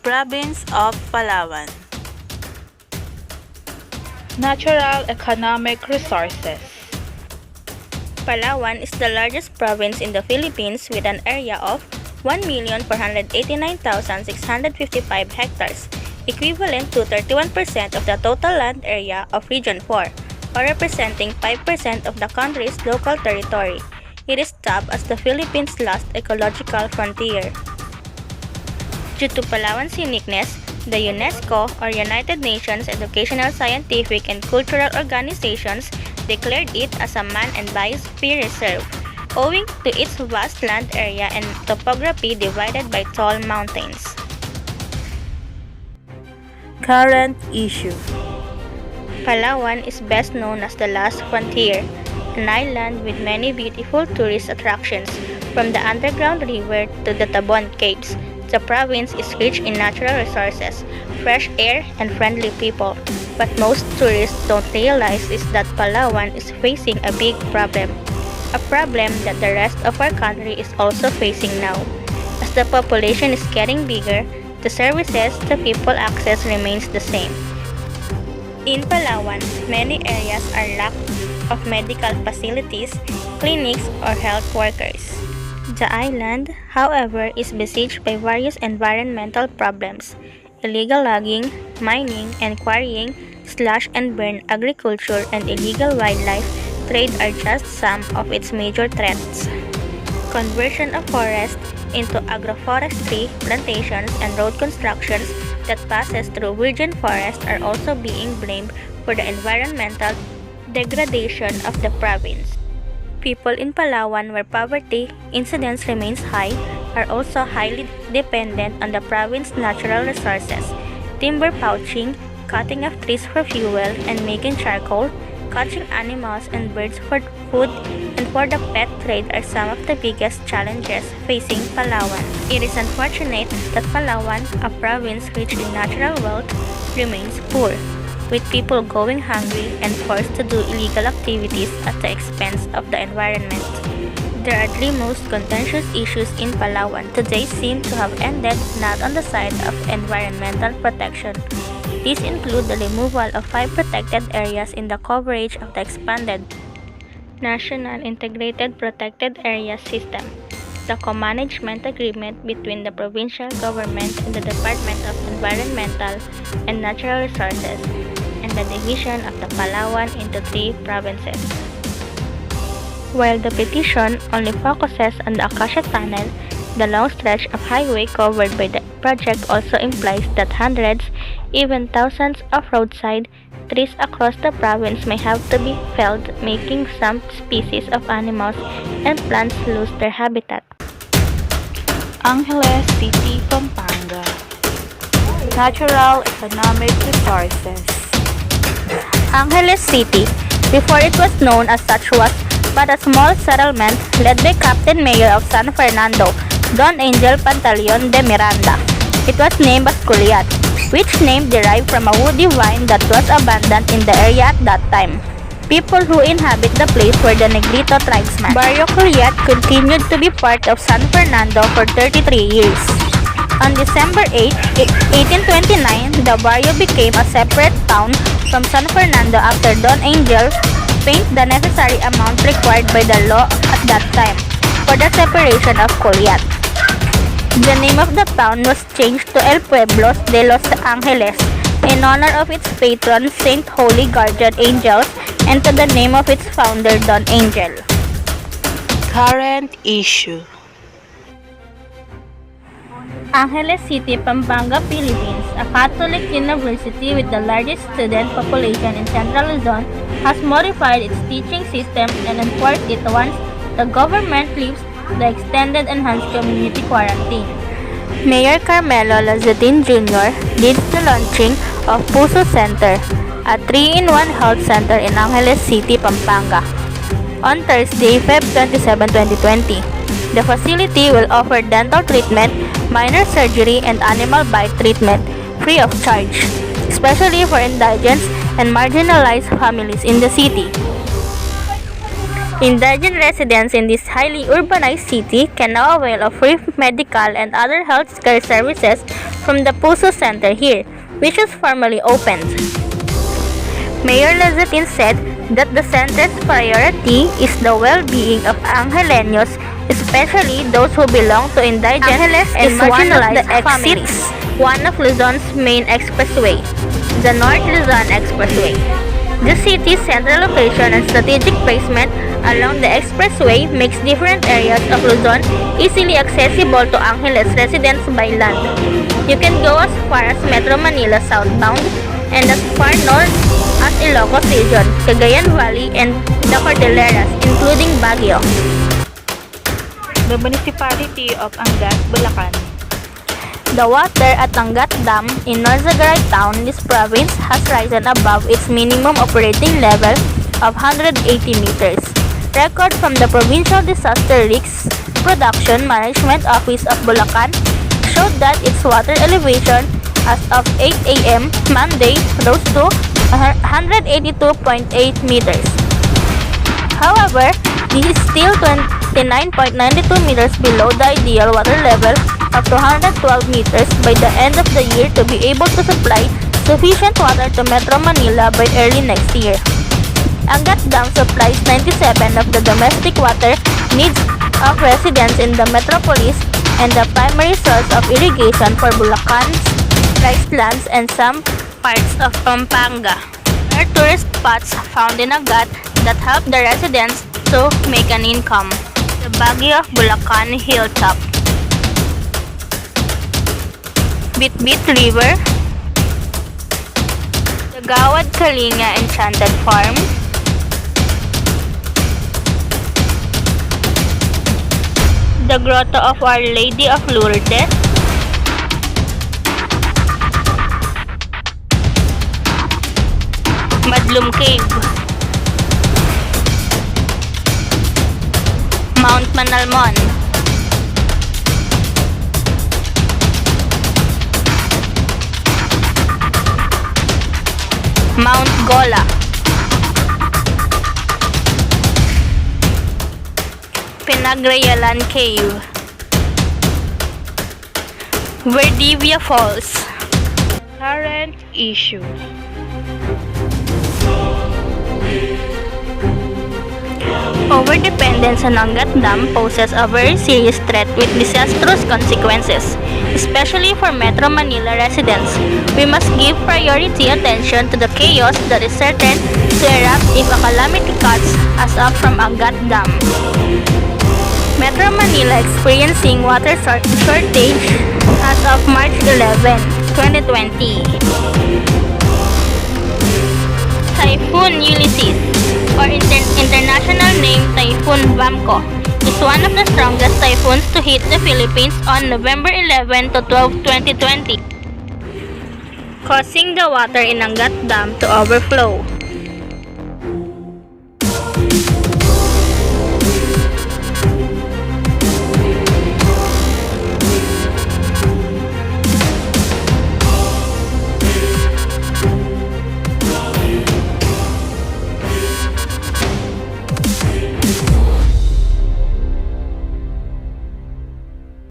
Province of Palawan. Natural economic resources. Palawan is the largest province in the Philippines with an area of 1,489,655 hectares, equivalent to 31% of the total land area of Region 4, or representing 5% of the country's local territory. It is dubbed as the Philippines' last ecological frontier. Due to Palawan's uniqueness, the UNESCO, or United Nations Educational, Scientific, and Cultural Organizations, declared it as a man and biosphere reserve, owing to its vast land area and topography divided by tall mountains. Current issue. Palawan is best known as the Last Frontier, an island with many beautiful tourist attractions, from the underground river to the Tabon Caves. The province is rich in natural resources, fresh air, and friendly people. But most tourists don't realize is that Palawan is facing a big problem. A problem that the rest of our country is also facing now. As the population is getting bigger, the services the people access remains the same. In Palawan, many areas are lack of medical facilities, clinics, or health workers. The island, however, is besieged by various environmental problems. Illegal logging, mining, and quarrying, slash and burn agriculture, and illegal wildlife trade are just some of its major threats. Conversion of forest into agroforestry, plantations, and road constructions that passes through virgin forest are also being blamed for the environmental degradation of the province. People in Palawan, where poverty incidence remains high, are also highly dependent on the province's natural resources. Timber poaching, cutting of trees for fuel and making charcoal, catching animals and birds for food, and for the pet trade are some of the biggest challenges facing Palawan. It is unfortunate that Palawan, a province rich in natural wealth, remains poor, with people going hungry and forced to do illegal activities at the expense of the environment. The three most contentious issues in Palawan today seem to have ended not on the side of environmental protection. These include the removal of 5 protected areas in the coverage of the expanded National Integrated Protected Area System, the co-management agreement between the provincial government and the Department of Environmental and Natural Resources, and the division of the Palawan into 3 provinces. While the petition only focuses on the Acacia Tunnel, the long stretch of highway covered by the project also implies that hundreds, even thousands of roadside trees across the province may have to be felled, making some species of animals and plants lose their habitat. Angeles City, Pampanga. Natural economic resources. Angeles City, before it was known as such, was but a small settlement led by Captain Mayor of San Fernando, Don Angel Pantaleon de Miranda. It was named as Culiat, which name derived from a woody vine that was abandoned in the area at that time. People who inhabit the place were the Negrito tribesmen. Barrio Culiat continued to be part of San Fernando for 33 years. On December 8, 1829, the barrio became a separate town from San Fernando after Don Angel paid the necessary amount required by the law at that time for the separation of Culiat. The name of the town was changed to El Pueblos de los Angeles in honor of its patron Saint Holy Guardian Angels and to the name of its founder Don Angel. Current issue. Angeles City, Pampanga, Philippines, a Catholic university with the largest student population in Central Luzon, has modified its teaching system and enforced it once the government lifts the extended enhanced community quarantine. Mayor Carmelo Lazatin Jr. leads the launching of Puso Center, a 3-in-1 health center in Angeles City, Pampanga, on Thursday, Feb 27, 2020. The facility will offer dental treatment, minor surgery, and animal bite treatment free of charge, especially for indigents and marginalized families in the city. Indigent residents in this highly urbanized city can now avail of free medical and other health care services from the Puso Center here, which was formally opened. Mayor Lazatin said that the center's priority is the well-being of Angeleños, especially those who belong to indigent Angeles and is one of the marginalized families. One of Luzon's main expressway, the North Luzon Expressway. The city's central location and strategic placement along the expressway makes different areas of Luzon easily accessible to Angeles residents by land. You can go as far as Metro Manila southbound and as far north as Ilocos Region, Cagayan Valley, and the Cordilleras, including Baguio. The municipality of Angat, Bulacan. The water at Angat Dam in Norzagaray town, this province, has risen above its minimum operating level of 180 meters. Record from the Provincial Disaster Risk Production Management Office of Bulacan showed that its water elevation as of 8 a.m. Monday rose to 182.8 meters. However, this is still 29.92 meters below the ideal water level of 212 meters by the end of the year to be able to supply sufficient water to Metro Manila by early next year. Angat Dam supplies 97% of the domestic water needs of residents in the metropolis and the primary source of irrigation for Bulacan's rice lands and some parts of Pampanga. There are tourist spots found in Angat that help the residents to make an income. The Baguio of Bulacan Hilltop, Bitbit River, the Gawad Kalinga Enchanted Farm, the Grotto of Our Lady of Lourdes, Madlum Cave, Mount Manalmon, Mount Gola, Pinagreyalan Cave, Verdivia Falls. Current issues. Overdependence on Angat Dam poses a very serious threat with disastrous consequences, especially for Metro Manila residents. We must give priority attention to the chaos that is certain to erupt if a calamity cuts us off from Angat Dam. Metro Manila experiencing water shortage as of March 11, 2020. Typhoon Ulysses, or international name Typhoon Vamco, is one of the strongest typhoons to hit the Philippines on November 11 to 12, 2020, causing the water in Angat Dam to overflow.